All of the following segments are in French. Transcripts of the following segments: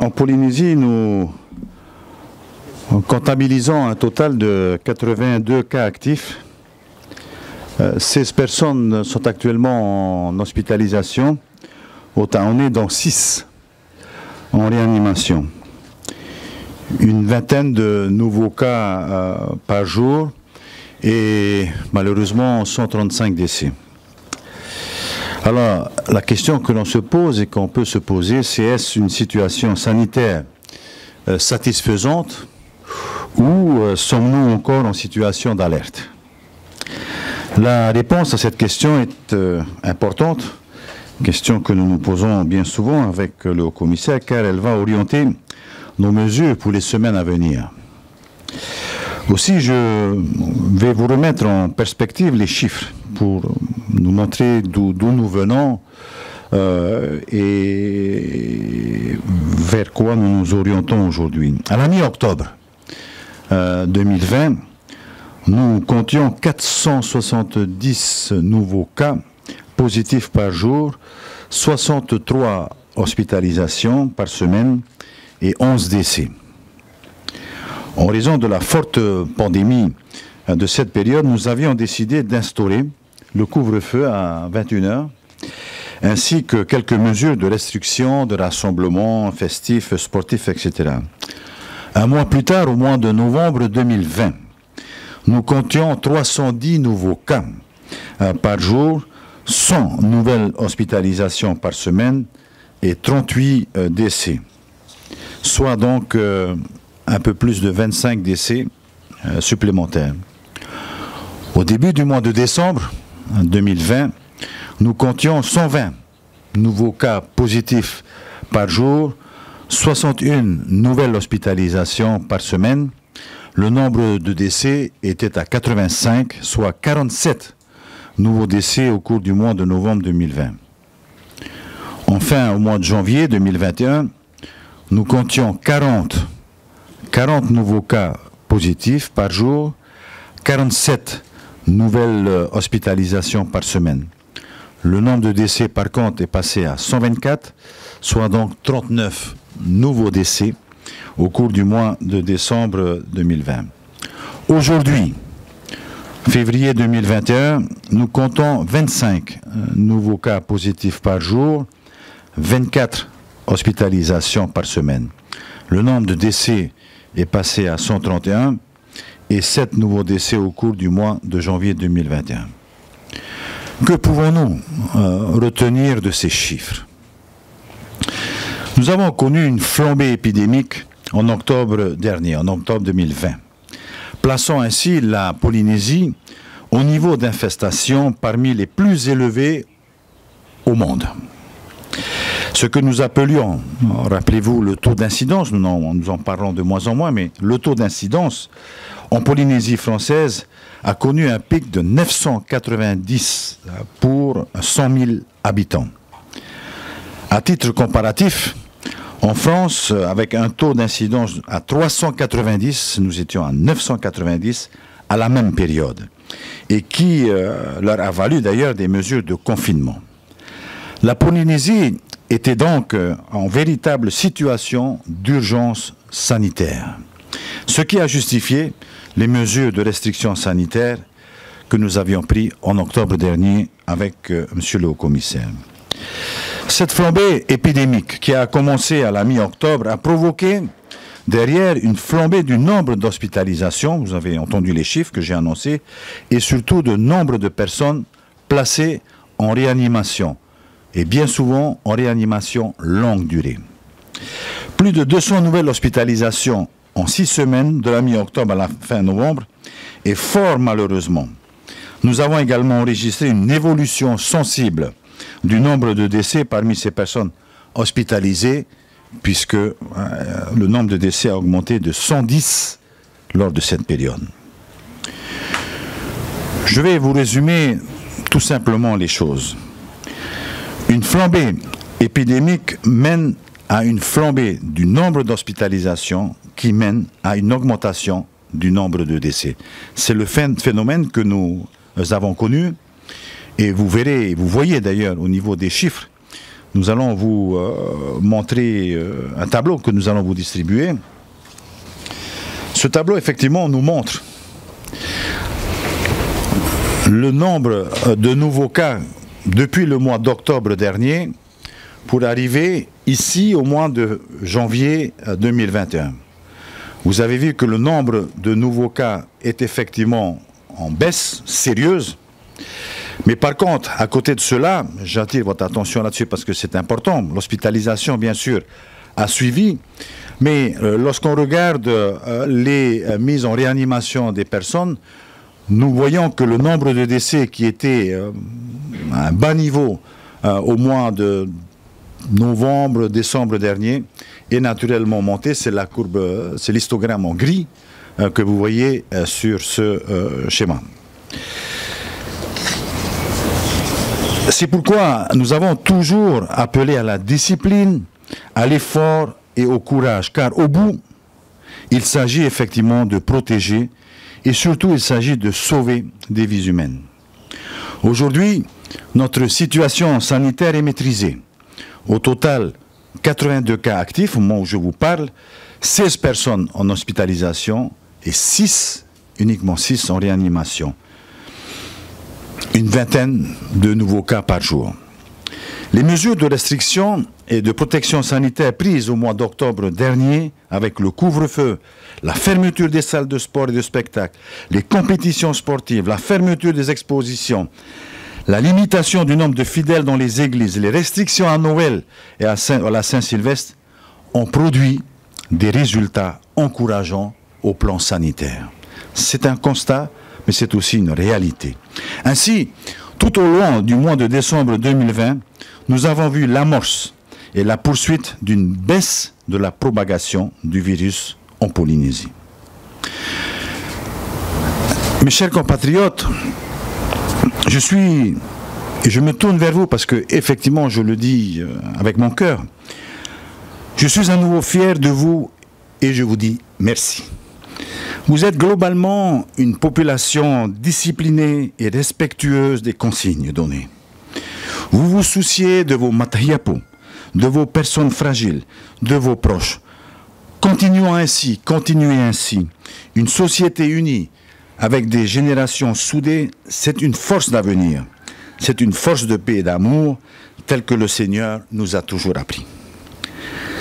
En Polynésie, nous comptabilisons un total de 82 cas actifs. 16 personnes sont actuellement en hospitalisation. On est dans 6 en réanimation. Une vingtaine de nouveaux cas par jour et malheureusement 135 décès. Alors, la question que l'on se pose et qu'on peut se poser, c'est est-ce une situation sanitaire satisfaisante ou sommes-nous encore en situation d'alerte? La réponse à cette question est importante, question que nous nous posons bien souvent avec le haut-commissaire, car elle va orienter nos mesures pour les semaines à venir. Aussi, je vais vous remettre en perspective les chiffres pour nous montrer d'où nous venons et vers quoi nous nous orientons aujourd'hui. À la mi-octobre 2020, nous comptions 470 nouveaux cas positifs par jour, 63 hospitalisations par semaine et 11 décès. En raison de la forte pandémie de cette période, nous avions décidé d'instaurer le couvre-feu à 21 h, ainsi que quelques mesures de restriction de rassemblements festifs, sportifs, etc. Un mois plus tard, au mois de novembre 2020, nous comptions 310 nouveaux cas par jour, 100 nouvelles hospitalisations par semaine et 38 décès, soit donc un peu plus de 25 décès supplémentaires. Au début du mois de décembre 2020, nous comptions 120 nouveaux cas positifs par jour, 61 nouvelles hospitalisations par semaine. Le nombre de décès était à 85, soit 47 nouveaux décès au cours du mois de novembre 2020. Enfin, au mois de janvier 2021, nous comptions 40 nouveaux cas positifs par jour, 47 nouvelles hospitalisations par semaine. Le nombre de décès, par contre, est passé à 124, soit donc 39 nouveaux décès au cours du mois de décembre 2020. Aujourd'hui, février 2021, nous comptons 25 nouveaux cas positifs par jour, 24 hospitalisations par semaine. Le nombre de décès est passé à 131 et 7 nouveaux décès au cours du mois de janvier 2021. Que pouvons-nous retenir de ces chiffres? Nous avons connu une flambée épidémique en octobre dernier, en octobre 2020, plaçant ainsi la Polynésie au niveau d'infestation parmi les plus élevés au monde. Ce que nous appelions, rappelez-vous, le taux d'incidence, nous en parlons de moins en moins, mais le taux d'incidence en Polynésie française a connu un pic de 990 pour 100 000 habitants. À titre comparatif, en France, avec un taux d'incidence à 390, nous étions à 990 à la même période, et qui leur a valu d'ailleurs des mesures de confinement. La Polynésie était donc en véritable situation d'urgence sanitaire, ce qui a justifié les mesures de restriction sanitaire que nous avions prises en octobre dernier avec Monsieur le Haut-Commissaire. Cette flambée épidémique qui a commencé à la mi-octobre a provoqué derrière une flambée du nombre d'hospitalisations, vous avez entendu les chiffres que j'ai annoncés, et surtout de nombre de personnes placées en réanimation, et bien souvent en réanimation longue durée. Plus de 200 nouvelles hospitalisations en 6 semaines, de la mi-octobre à la fin novembre, et fort malheureusement, nous avons également enregistré une évolution sensible du nombre de décès parmi ces personnes hospitalisées, puisque le nombre de décès a augmenté de 110 lors de cette période. Je vais vous résumer tout simplement les choses. Une flambée épidémique mène à une flambée du nombre d'hospitalisations qui mène à une augmentation du nombre de décès. C'est le phénomène que nous avons connu et vous verrez, vous voyez d'ailleurs au niveau des chiffres nous allons vous montrer un tableau que nous allons vous distribuer. Ce tableau, effectivement, nous montre le nombre de nouveaux cas depuis le mois d'octobre dernier pour arriver ici au mois de janvier 2021. Vous avez vu que le nombre de nouveaux cas est effectivement en baisse sérieuse. Mais par contre, à côté de cela, j'attire votre attention là-dessus parce que c'est important. L'hospitalisation, bien sûr, a suivi. Mais lorsqu'on regarde les mises en réanimation des personnes, nous voyons que le nombre de décès qui était à un bas niveau au mois de novembre, décembre dernier est naturellement monté. C'est la courbe, c'est l'histogramme en gris que vous voyez sur ce schéma. C'est pourquoi nous avons toujours appelé à la discipline, à l'effort et au courage, car au bout, il s'agit effectivement de protéger et surtout il s'agit de sauver des vies humaines. Aujourd'hui, notre situation sanitaire est maîtrisée. Au total, 82 cas actifs au moment où je vous parle, 16 personnes en hospitalisation et uniquement 6 en réanimation. Une vingtaine de nouveaux cas par jour. Les mesures de restriction et de protection sanitaire prises au mois d'octobre dernier, avec le couvre-feu, la fermeture des salles de sport et de spectacle, les compétitions sportives, la fermeture des expositions, la limitation du nombre de fidèles dans les églises, les restrictions à Noël et à la Saint-Sylvestre, ont produit des résultats encourageants au plan sanitaire. C'est un constat, mais c'est aussi une réalité. Ainsi, tout au long du mois de décembre 2020, nous avons vu l'amorce et la poursuite d'une baisse de la propagation du virus en Polynésie. Mes chers compatriotes, je me tourne vers vous parce que, effectivement, je le dis avec mon cœur, je suis à nouveau fier de vous et je vous dis merci. Vous êtes globalement une population disciplinée et respectueuse des consignes données. Vous vous souciez de vos matahiapo, de vos personnes fragiles, de vos proches. Continuons ainsi, continuez ainsi. Une société unie, avec des générations soudées, c'est une force d'avenir. C'est une force de paix et d'amour, telle que le Seigneur nous a toujours appris.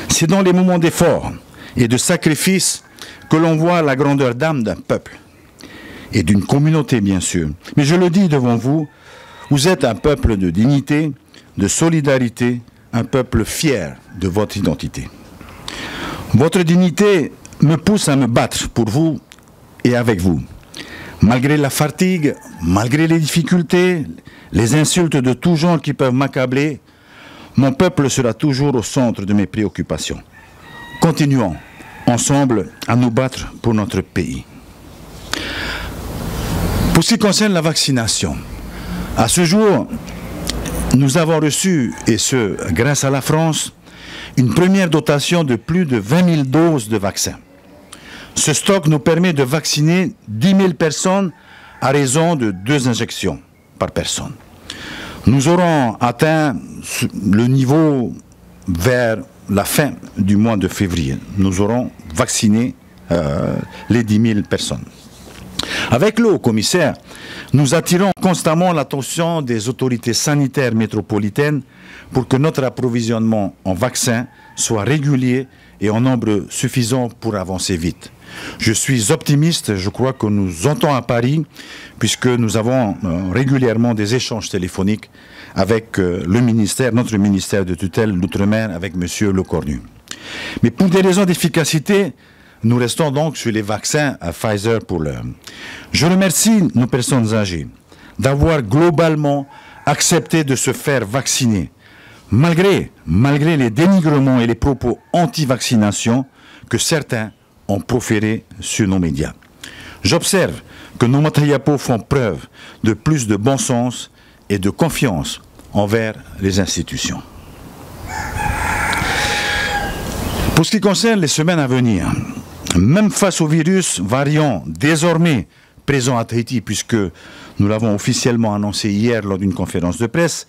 C'est dans les moments d'effort et de sacrifice que l'on voit la grandeur d'âme d'un peuple et d'une communauté, bien sûr. Mais je le dis devant vous, vous êtes un peuple de dignité, de solidarité, un peuple fier de votre identité. Votre dignité me pousse à me battre pour vous et avec vous. Malgré la fatigue, malgré les difficultés, les insultes de tout genre qui peuvent m'accabler, mon peuple sera toujours au centre de mes préoccupations. Continuons ensemble à nous battre pour notre pays. Pour ce qui concerne la vaccination, à ce jour, nous avons reçu, et ce grâce à la France, une première dotation de plus de 20 000 doses de vaccins. Ce stock nous permet de vacciner 10 000 personnes à raison de 2 injections par personne. Nous aurons atteint le niveau vers la fin du mois de février. Nous aurons vacciné les 10 000 personnes. Avec le haut-commissaire, nous attirons constamment l'attention des autorités sanitaires métropolitaines pour que notre approvisionnement en vaccins soit régulier et en nombre suffisant pour avancer vite. Je suis optimiste, je crois que nous entendons à Paris, puisque nous avons régulièrement des échanges téléphoniques avec le ministère, notre ministère de tutelle, l'Outre-mer, avec M. Lecornu. Mais pour des raisons d'efficacité, nous restons donc sur les vaccins à Pfizer pour l'heure. Je remercie nos personnes âgées d'avoir globalement accepté de se faire vacciner, malgré les dénigrements et les propos anti-vaccination que certains ont proférés sur nos médias. J'observe que nos Matayapo font preuve de plus de bon sens et de confiance envers les institutions. Pour ce qui concerne les semaines à venir, même face au virus variant désormais présent à Tahiti, puisque nous l'avons officiellement annoncé hier lors d'une conférence de presse,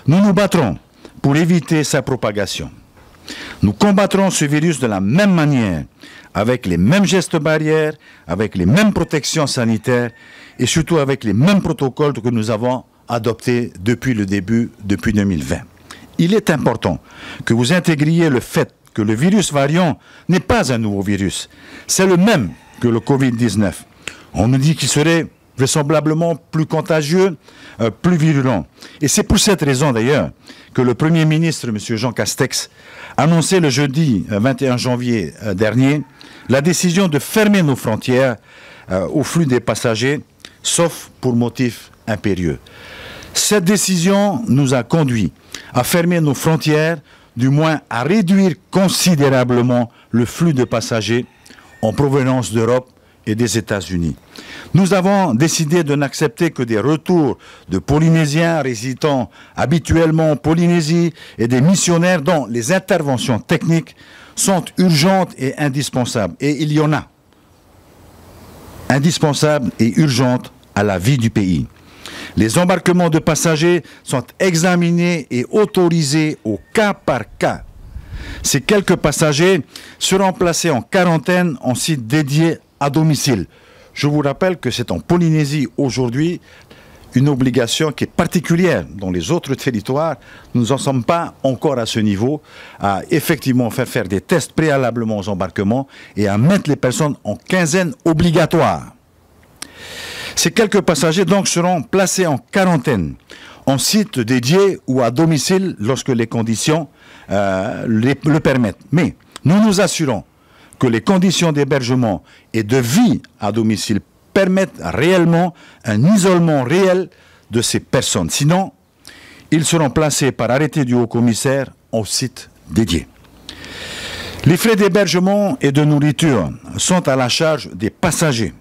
nous nous battrons pour éviter sa propagation. Nous combattrons ce virus de la même manière, avec les mêmes gestes barrières, avec les mêmes protections sanitaires et surtout avec les mêmes protocoles que nous avons adoptés depuis le début, depuis 2020. Il est important que vous intégriez le fait que le virus variant n'est pas un nouveau virus. C'est le même que le Covid-19. On nous dit qu'il serait vraisemblablement plus contagieux, plus virulent. Et c'est pour cette raison d'ailleurs que le Premier ministre, M. Jean Castex, annonçait le jeudi 21 janvier dernier la décision de fermer nos frontières au flux des passagers, sauf pour motif impérieux. Cette décision nous a conduit à fermer nos frontières, du moins à réduire considérablement le flux de passagers en provenance d'Europe et des États-Unis. Nous avons décidé de n'accepter que des retours de Polynésiens résidant habituellement en Polynésie et des missionnaires dont les interventions techniques sont urgentes et indispensables. Et il y en a. Indispensables et urgentes à la vie du pays. Les embarquements de passagers sont examinés et autorisés au cas par cas. Ces quelques passagers seront placés en quarantaine en site dédié à domicile. Je vous rappelle que c'est en Polynésie aujourd'hui une obligation qui est particulière. Dans les autres territoires, nous n'en sommes pas encore à ce niveau, à effectivement faire des tests préalablement aux embarquements et à mettre les personnes en quinzaine obligatoire. Ces quelques passagers donc seront placés en quarantaine, en site dédié ou à domicile lorsque les conditions le permettent. Mais nous nous assurons que les conditions d'hébergement et de vie à domicile permettent réellement un isolement réel de ces personnes. Sinon, ils seront placés par arrêté du haut-commissaire au site dédié. Les frais d'hébergement et de nourriture sont à la charge des passagers.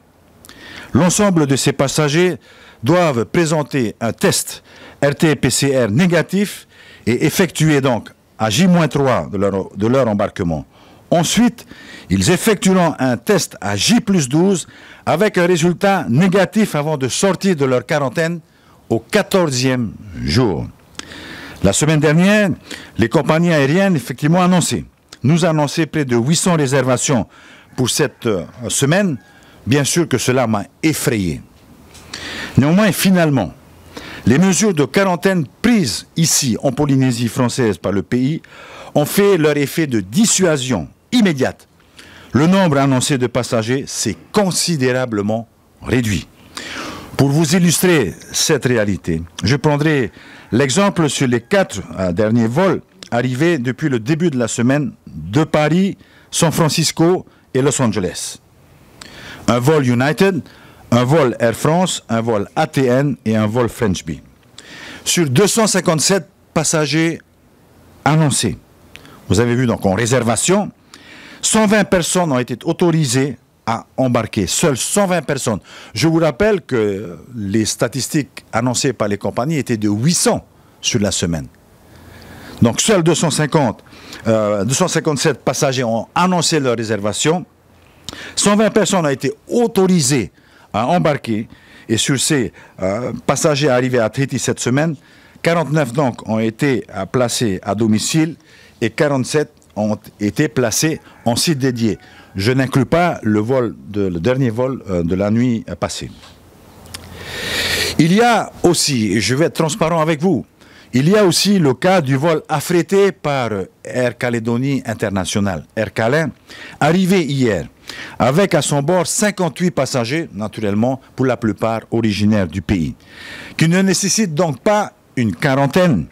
L'ensemble de ces passagers doivent présenter un test RT-PCR négatif et effectuer donc à J-3 de leur embarquement. Ensuite, ils effectueront un test à J+12 avec un résultat négatif avant de sortir de leur quarantaine au 14e jour. La semaine dernière, les compagnies aériennes effectivement nous annonçaient près de 800 réservations pour cette semaine. Bien sûr que cela m'a effrayé. Néanmoins, finalement, les mesures de quarantaine prises ici en Polynésie française par le pays ont fait leur effet de dissuasion immédiate. Le nombre annoncé de passagers s'est considérablement réduit. Pour vous illustrer cette réalité, je prendrai l'exemple sur les 4 derniers vols arrivés depuis le début de la semaine de Paris, San Francisco et Los Angeles. Un vol United, un vol Air France, un vol ATN et un vol French Bee. Sur 257 passagers annoncés, vous avez vu donc en réservation, 120 personnes ont été autorisées à embarquer. Seules 120 personnes. Je vous rappelle que les statistiques annoncées par les compagnies étaient de 800 sur la semaine. Donc seuls 257 passagers ont annoncé leur réservation. 120 personnes ont été autorisées à embarquer et sur ces passagers arrivés à Tahiti cette semaine, 49 donc ont été placés à domicile et 47 ont été placés en site dédié. Je n'inclus pas le dernier vol de la nuit passée. Il y a aussi, et je vais être transparent avec vous, il y a aussi le cas du vol affrété par Air Calédonie International, Air Calin, arrivé hier, avec à son bord 58 passagers, naturellement, pour la plupart originaires du pays, qui ne nécessitent donc pas une quarantaine,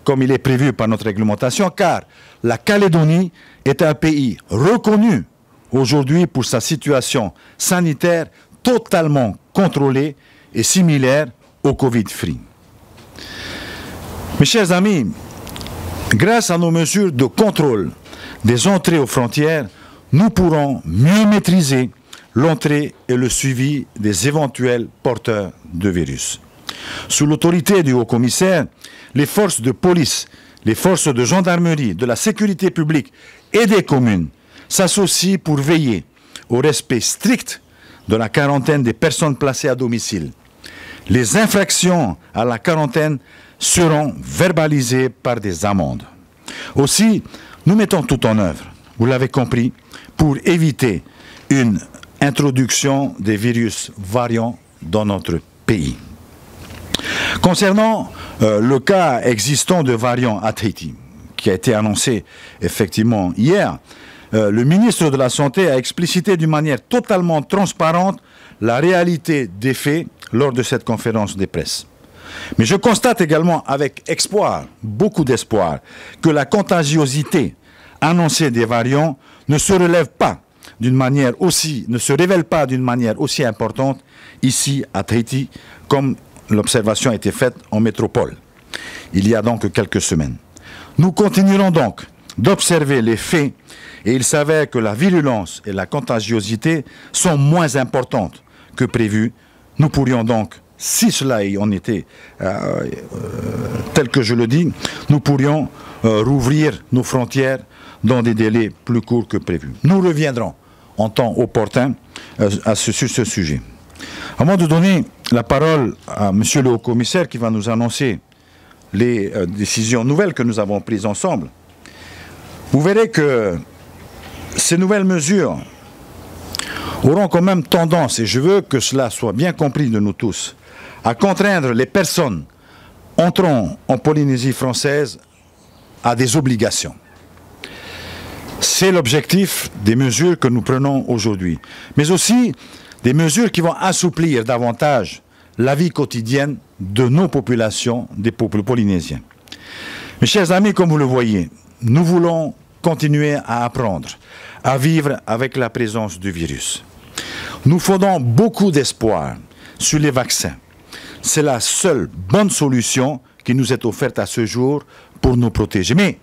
comme il est prévu par notre réglementation, car la Calédonie est un pays reconnu aujourd'hui pour sa situation sanitaire totalement contrôlée et similaire au Covid-free. Mes chers amis, grâce à nos mesures de contrôle des entrées aux frontières, nous pourrons mieux maîtriser l'entrée et le suivi des éventuels porteurs de virus. Sous l'autorité du haut-commissaire, les forces de police, les forces de gendarmerie, de la sécurité publique et des communes s'associent pour veiller au respect strict de la quarantaine des personnes placées à domicile. Les infractions à la quarantaine seront verbalisées par des amendes. Aussi, nous mettons tout en œuvre, vous l'avez compris, pour éviter une introduction des virus variants dans notre pays. Concernant le cas existant de variant à Tahiti, qui a été annoncé effectivement hier, le ministre de la Santé a explicité d'une manière totalement transparente la réalité des faits lors de cette conférence de presse. Mais je constate également avec espoir, beaucoup d'espoir, que la contagiosité annoncée des variants ne se révèle pas d'une manière aussi importante ici à Tahiti, comme l'observation a été faite en métropole, il y a donc quelques semaines. Nous continuerons donc d'observer les faits et il s'avère que la virulence et la contagiosité sont moins importantes que prévu. Nous pourrions donc, si cela en était tel que je le dis, nous pourrions rouvrir nos frontières dans des délais plus courts que prévu. Nous reviendrons en temps opportun sur ce sujet. Avant de donner la parole à Monsieur le Haut-Commissaire qui va nous annoncer les décisions nouvelles que nous avons prises ensemble, vous verrez que ces nouvelles mesures auront quand même tendance, et je veux que cela soit bien compris de nous tous, à contraindre les personnes entrant en Polynésie française à des obligations. C'est l'objectif des mesures que nous prenons aujourd'hui, mais aussi des mesures qui vont assouplir davantage la vie quotidienne de nos populations, des peuples polynésiens. Mes chers amis, comme vous le voyez, nous voulons continuer à apprendre, à vivre avec la présence du virus. Nous fondons beaucoup d'espoir sur les vaccins. C'est la seule bonne solution qui nous est offerte à ce jour pour nous protéger. Mais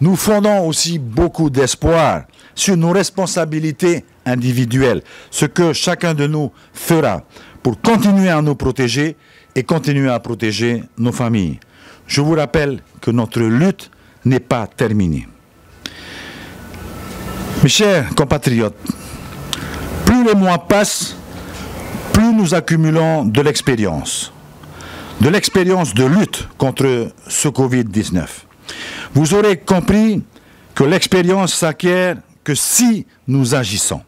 nous fondons aussi beaucoup d'espoir sur nos responsabilités individuelles, ce que chacun de nous fera pour continuer à nous protéger et continuer à protéger nos familles. Je vous rappelle que notre lutte n'est pas terminée. Mes chers compatriotes, plus les mois passent, plus nous accumulons de l'expérience de lutte contre ce Covid-19. Vous aurez compris que l'expérience s'acquiert que si nous agissons.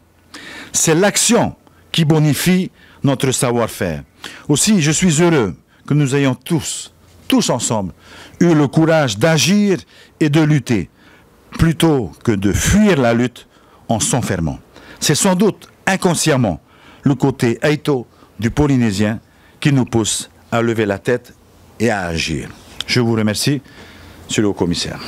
C'est l'action qui bonifie notre savoir-faire. Aussi, je suis heureux que nous ayons tous ensemble, eu le courage d'agir et de lutter, plutôt que de fuir la lutte en s'enfermant. C'est sans doute inconsciemment le côté aïto du Polynésien qui nous pousse à lever la tête et à agir. Je vous remercie, Monsieur le Haut-Commissaire.